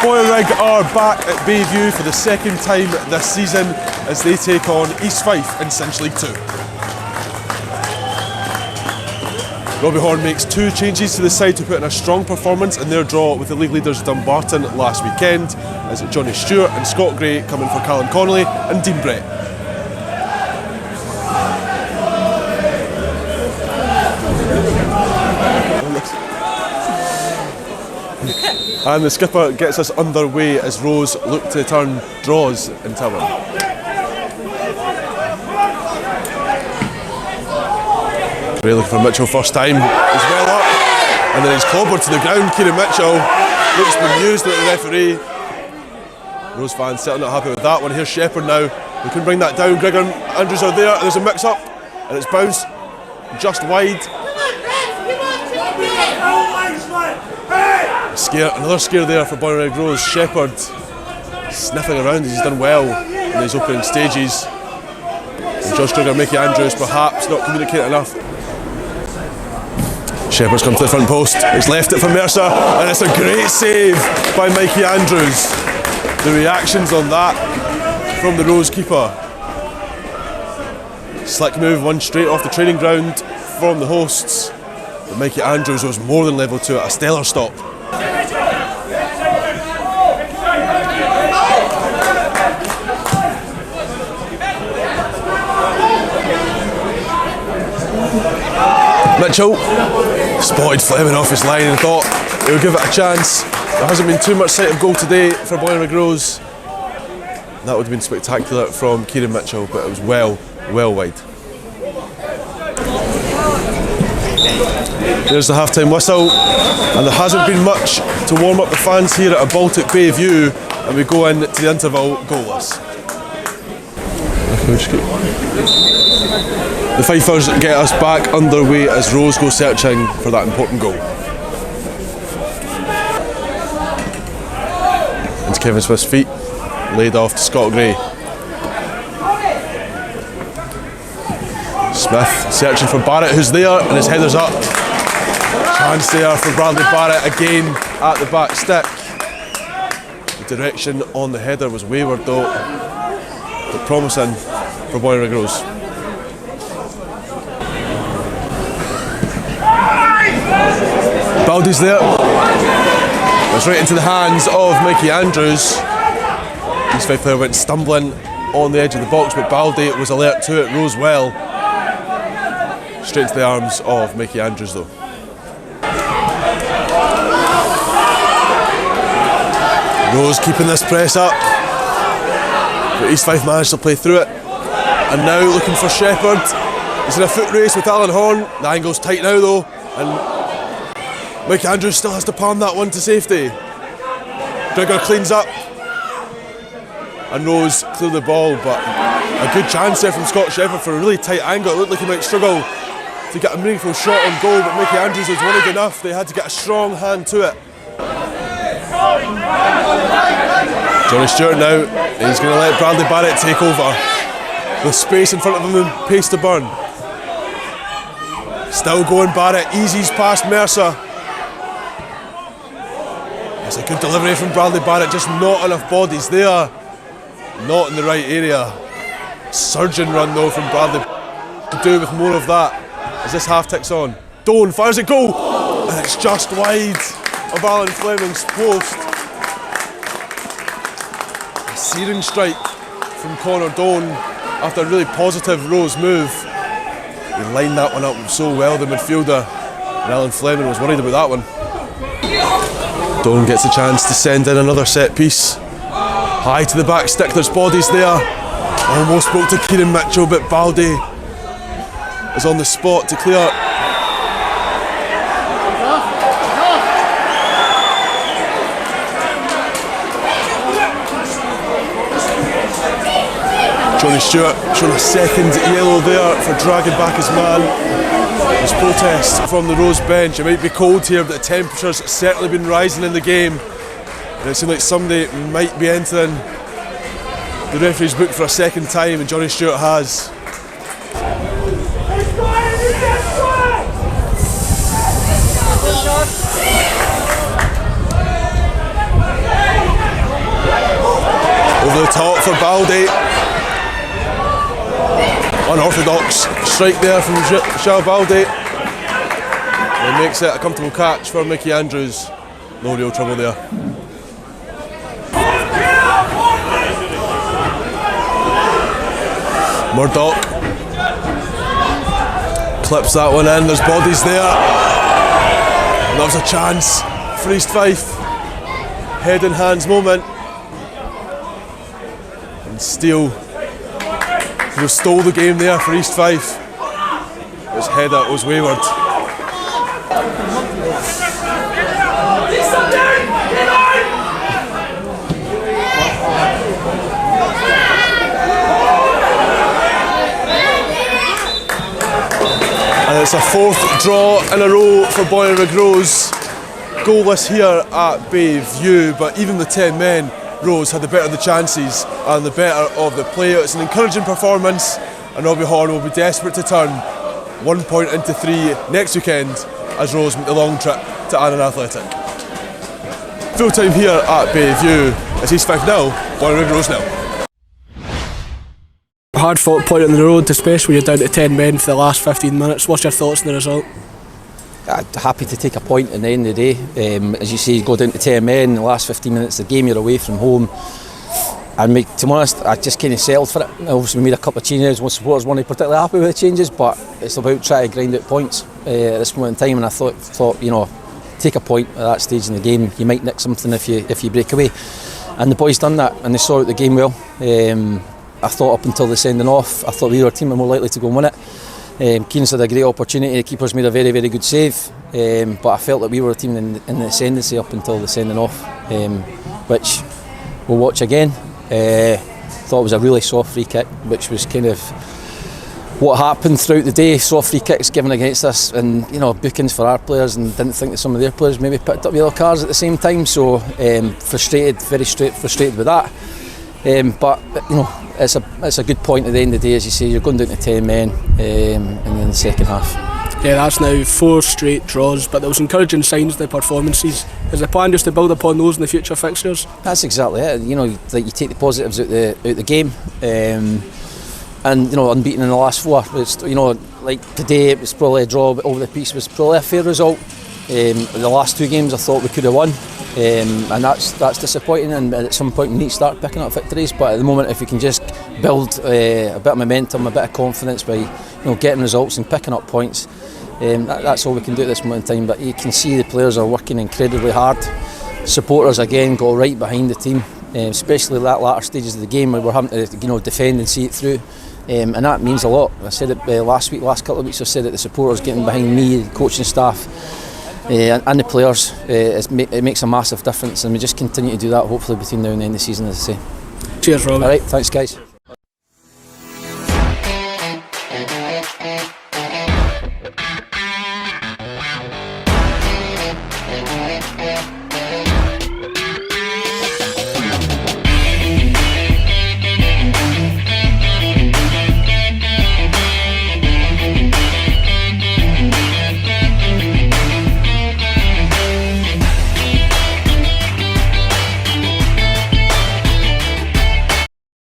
Bonnyrigg are back at Bayview for the second time this season as they take on East Fife in Cinch League 2. Robbie Horns makes 2 changes to the side to put in a strong performance in their draw with the league leaders Dumbarton last weekend, as Johnny Stewart and Scott Gray come in for Callum Connolly and Dean Brett. And the skipper gets us underway as Rose look to turn draws into one. Ray looking for Mitchell first time, he's well up, and then he's clobbered to the ground. Kieran Mitchell looks bemused at the referee. Rose fans certainly not happy with that one. Here's Shepherd now, we can bring that down. Gregor Andrews are there, and there's a mix up, and it's bounced just wide. Another scare there for Bonnyrigg Rose. Shepherd sniffing around as he's done well in these opening stages. And Josh Gregor, Mickey Andrews perhaps not communicating enough. Shepherd's come to the front post, he's left it for Mercer, and it's a great save by Mikey Andrews. The reactions on that from the Rose keeper. Slick move, one straight off the training ground from the hosts, but Mikey Andrews was more than level to it, a stellar stop. Mitchell spotted Fleming off his line and thought he would give it a chance. There hasn't been too much sight of goal today for Bonnyrigg Rose. That would have been spectacular from Kieran Mitchell, but it was well wide. There's the half-time whistle, and there hasn't been much to warm up the fans here at a Baltic Bayview, and we go into the interval goalless. The Fifers get us back underway as Rose go searching for that important goal. Into Kevin Smith's feet, laid off to Scott Gray. Smith searching for Barrett, who's there, and his header's up. Chance there for Bradley Barrett again at the back stick. The direction on the header was wayward though, but promising for Bonnyrigg Rose. Baldy's there. It's right into the hands of Mikey Andrews. East Fife player went stumbling on the edge of the box, but Baldy was alert to it, rose well. Straight into the arms of Mikey Andrews though. Rose keeping this press up, but East Fife managed to play through it. And now looking for Shepherd. He's in a foot race with Alan Horn. The angle's tight now though, and Mikey Andrews still has to palm that one to safety. Gregor cleans up, and Rose cleared the ball, but a good chance there from Scott Shepherd for a really tight angle. It looked like he might struggle to get a meaningful shot on goal, but Mikey Andrews was worried enough. They had to get a strong hand to it. Johnny Stewart now, he's going to let Bradley Barrett take over. With space in front of him and pace to burn. Still going Barrett, eases past Mercer. It's a good delivery from Bradley Barrett, just not enough bodies there. Not in the right area. Surging run though from Bradley. Could do with more of that as this half ticks on. Doan fires a goal, and it's just wide of Alan Fleming's post. A searing strike from Connor Doan after a really positive Rose move. He lined that one up so well, the midfielder, and Alan Fleming was worried about that one. Doan gets a chance to send in another set piece. High to the back stick, there's bodies there. Almost spoke to Kieran Mitchell, but Baldy is on the spot to clear. Johnny Stewart showing a second yellow there for dragging back his man. There's protest from the Rose bench. It might be cold here, but the temperature's certainly been rising in the game. And it seemed like somebody might be entering the referee's book for a second time, and Johnny Stewart has. top for Baldy. Unorthodox strike there from Shao Baldy. It makes it a comfortable catch for Mickey Andrews. No real trouble there. Murdoch clips that one in, there's bodies there. And that was a chance for East Fife. Head in hands moment. And Steele who stole the game there for East Fife. His header was wayward. And it's a fourth draw in a row for Bonnyrigg Rose. Goalless here at Bayview, but even the 10 men, Rose had the better of the chances and the better of the play. It's an encouraging performance, and Robbie Horns will be desperate to turn 1 point into 3 next weekend as Rose make the long trip to Annan Athletic. Full time here at Bayview. It's East Fife 0, Bonnyrigg Rose 0. Hard fought point on the road, especially when you're down to 10 men for the last 15 minutes. What's your thoughts on the result? Happy to take a point at the end of the day. As you say, you go down to 10 men in the last 15 minutes of the game, you're away from home. And to be honest, I just kind of settled for it. Obviously we made a couple of changes, most supporters weren't particularly happy with the changes, but it's about trying to grind out points at this moment in time, and I thought, you know, take a point at that stage in the game. You might nick something if you break away. And the boys done that, and they saw out the game well. I thought up until the sending off, I thought we were a team that were more likely to go and win it. Keen's had a great opportunity, the keeper's made a very, very good save, but I felt that we were a team in the ascendancy up until the sending off, which we'll watch again. Thought it was a really soft free kick, which was kind of what happened throughout the day. Soft free kicks given against us, and you know, bookings for our players, and didn't think that some of their players maybe picked up yellow cards at the same time, so frustrated with that. But you know, it's a good point at the end of the day. As you say, you're going down to 10 men in the second half. Yeah, that's now 4 straight draws, but there was encouraging signs in the performances. Is the plan just to build upon those in the future fixtures? That's exactly it. You know, like you take the positives out the game, and you know, unbeaten in the last 4. It's, you know, like today it was probably a draw, but over the piece was probably a fair result. The last 2 games I thought we could have won, and that's disappointing. And at some point we need to start picking up victories. But at the moment, if we can just build a bit of momentum, a bit of confidence by getting results and picking up points, that's all we can do at this moment in time. But you can see the players are working incredibly hard. Supporters again got right behind the team, especially that latter stages of the game where we're having to defend and see it through. And that means a lot. I said it last couple of weeks. I said that the supporters getting behind me, the coaching staff, and the players, it makes a massive difference, and we just continue to do that hopefully between now and the end of the season, as I say. Cheers, Robbie. Alright, thanks guys.